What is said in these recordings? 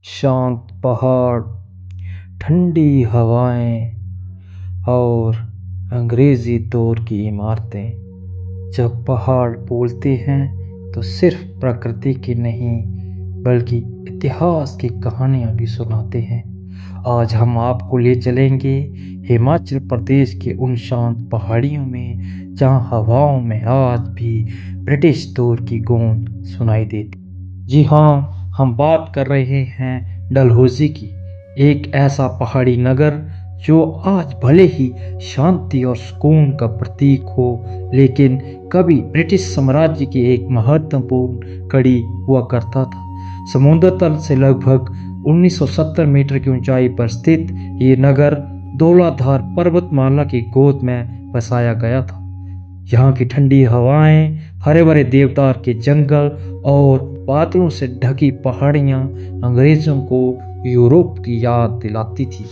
शांत पहाड़, ठंडी हवाएं और अंग्रेजी दौर की इमारतें। जब पहाड़ बोलते हैं तो सिर्फ प्रकृति की नहीं बल्कि इतिहास की कहानियां भी सुनाते हैं। आज हम आपको ले चलेंगे हिमाचल प्रदेश के उन शांत पहाड़ियों में जहां हवाओं में आज भी ब्रिटिश दौर की गूंज सुनाई देती। जी हाँ, हम बात कर रहे हैं डलहौजी की, एक ऐसा पहाड़ी नगर जो आज भले ही शांति और सुकून का प्रतीक हो, लेकिन कभी ब्रिटिश साम्राज्य की एक महत्वपूर्ण कड़ी हुआ करता था। समुद्र तल से लगभग 1970 मीटर की ऊंचाई पर स्थित ये नगर धौलाधार पर्वतमाला की गोद में बसाया गया था। यहाँ की ठंडी हवाएं, हरे भरे देवदार के जंगल और बादलों से ढकी पहाड़ियां अंग्रेजों को यूरोप की याद दिलाती थी।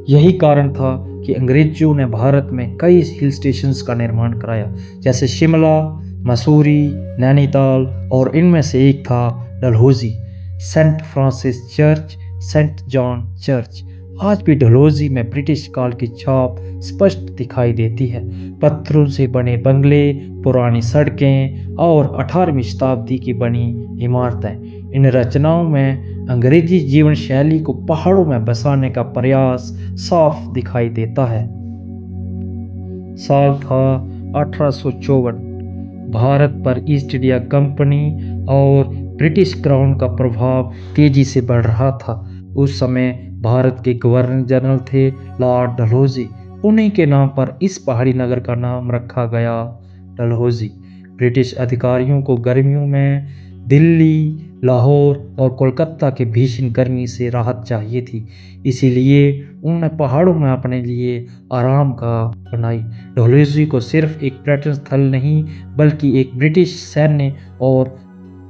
यही कारण था कि अंग्रेजों ने भारत में कई हिल स्टेशंस का निर्माण कराया, जैसे शिमला, मसूरी, नैनीताल, और इनमें से एक था Dalhousie. Saint Francis church, saint John church, आज भी डलहौजी में ब्रिटिश काल की छाप स्पष्ट दिखाई देती है। पत्थरों से बने बंगले, पुरानी सड़कें और 18वीं शताब्दी की बनी इमारतें, इन रचनाओं में अंग्रेजी जीवन शैली को पहाड़ों में बसाने का प्रयास साफ दिखाई देता है। साल था 1854। भारत पर ईस्ट इंडिया कंपनी और ब्रिटिश क्राउन का प्रभाव तेजी से बढ़ रहा था। उस समय भारत के गवर्नर जनरल थे लॉर्ड डलहौजी। उन्हीं के नाम पर इस पहाड़ी नगर का नाम रखा गया, डलहौजी। ब्रिटिश अधिकारियों को गर्मियों में दिल्ली, लाहौर और कोलकाता के भीषण गर्मी से राहत चाहिए थी, इसीलिए उन्होंने पहाड़ों में अपने लिए आराम का बनाई। डलहौजी को सिर्फ एक पर्यटन स्थल नहीं बल्कि एक ब्रिटिश सैन्य और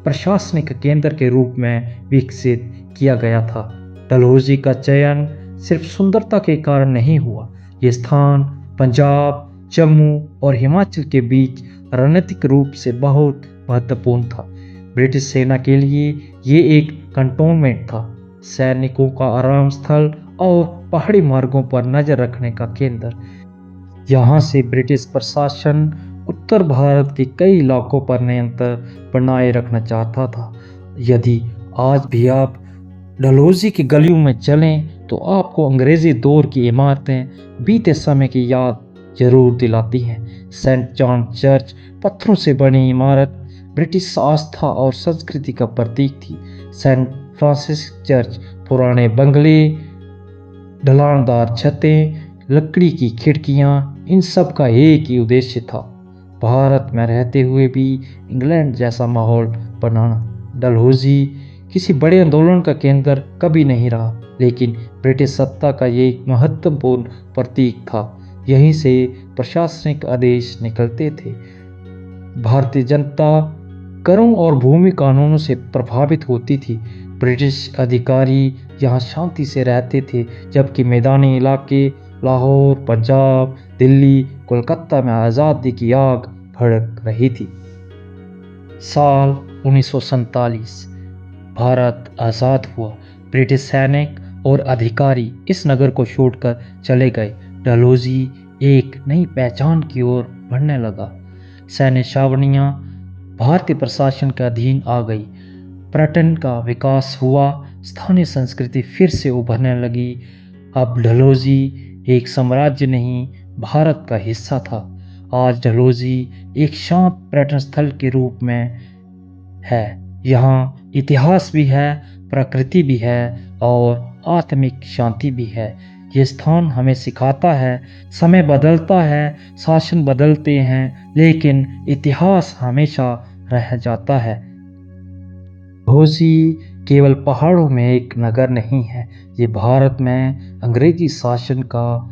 प्रशासनिक केंद्र के रूप में विकसित किया गया था। डलहौजी का चयन सिर्फ सुंदरता के कारण नहीं हुआ, ये स्थान पंजाब, जम्मू और हिमाचल के बीच रणनीतिक रूप से बहुत महत्वपूर्ण था। ब्रिटिश सेना के लिए ये एक कंटोनमेंट था, सैनिकों का आराम स्थल और पहाड़ी मार्गों पर नजर रखने का केंद्र। यहाँ से ब्रिटिश प्रशासन उत्तर भारत के कई इलाकों पर नियंत्रण बनाए रखना चाहता था। यदि आज भी आप डलहौजी की गलियों में चलें तो आपको अंग्रेजी दौर की इमारतें बीते समय की याद जरूर दिलाती हैं। सेंट जॉन चर्च, पत्थरों से बनी इमारत, ब्रिटिश आस्था और संस्कृति का प्रतीक थी। सेंट फ्रांसिस चर्च, पुराने बंगले, ढलानदार छतें, लकड़ी की खिड़कियां, इन सब का एक ही उद्देश्य था, भारत में रहते हुए भी इंग्लैंड जैसा माहौल बनाना। डलहौजी किसी बड़े आंदोलन का केंद्र कभी नहीं रहा, लेकिन ब्रिटिश सत्ता का ये एक महत्वपूर्ण प्रतीक था। यहीं से प्रशासनिक आदेश निकलते थे। भारतीय जनता करों और भूमि कानूनों से प्रभावित होती थी। ब्रिटिश अधिकारी यहाँ शांति से रहते थे, जबकि मैदानी इलाके लाहौर, पंजाब, दिल्ली, कोलकाता में आज़ादी की आग भड़क रही थी। साल 1947 भारत आज़ाद हुआ। ब्रिटिश सैनिक और अधिकारी इस नगर को छोड़कर चले गए। डलहौजी एक नई पहचान की ओर बढ़ने लगा। सैन्य छावनियां भारतीय प्रशासन के अधीन आ गई। पर्यटन का विकास हुआ, स्थानीय संस्कृति फिर से उभरने लगी। अब डलहौजी एक साम्राज्य नहीं, भारत का हिस्सा था। आज डलहौजी एक शांत पर्यटन स्थल के रूप में है। यहाँ इतिहास भी है, प्रकृति भी है और आत्मिक शांति भी है। ये स्थान हमें सिखाता है, समय बदलता है, शासन बदलते हैं, लेकिन इतिहास हमेशा रह जाता है। डलहौजी केवल पहाड़ों में एक नगर नहीं है, ये भारत में अंग्रेजी शासन का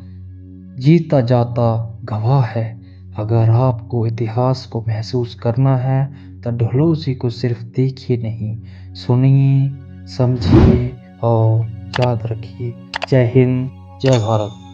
जीता जाता गवाह है। अगर आपको इतिहास को महसूस करना है तो डलहौजी को सिर्फ देखिए नहीं, सुनिए, समझिए और याद रखिए। जय हिंद, जय भारत।